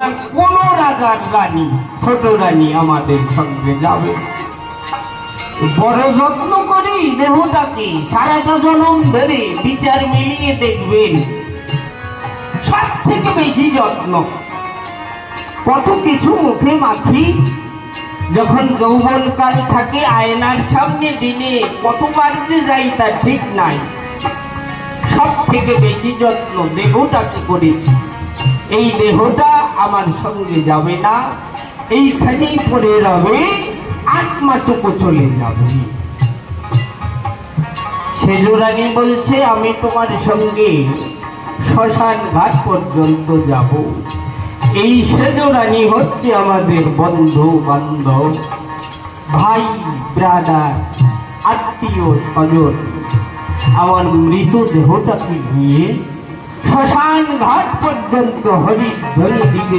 কোন রাজার রানী ছোট রানী আমাদের সঙ্গে যাবে। বড় যত্ন করি দেহটাকে সারাটা জনম ধরে বিচার মিলিয়ে দেখবেন, সব থেকে বেশি যত্ন। কত কিছু মুখে মাখি, যখন যৌবনকাল থাকে আয়নার সামনে দিনে কতবার যে যাই তার ঠিক নাই। সব থেকে বেশি যত্ন দেহটাকে করেছি। এই দেহটা আমার সঙ্গে যাবে না, এইখানেই পড়ে রবে, আত্মাটুকু চলে যাবে। সেজরানী বলছে আমি তোমার সঙ্গে শ্মশান ঘাট পর্যন্ত যাব। এই সেজরানী হচ্ছে আমাদের বন্ধু বান্ধব, ভাই ব্রাদার, আত্মীয় স্বজন। আমার মৃত দেহটাকে নিয়ে শ্মশান ঘাট পর্যন্ত হরিধ্বনি দিবে।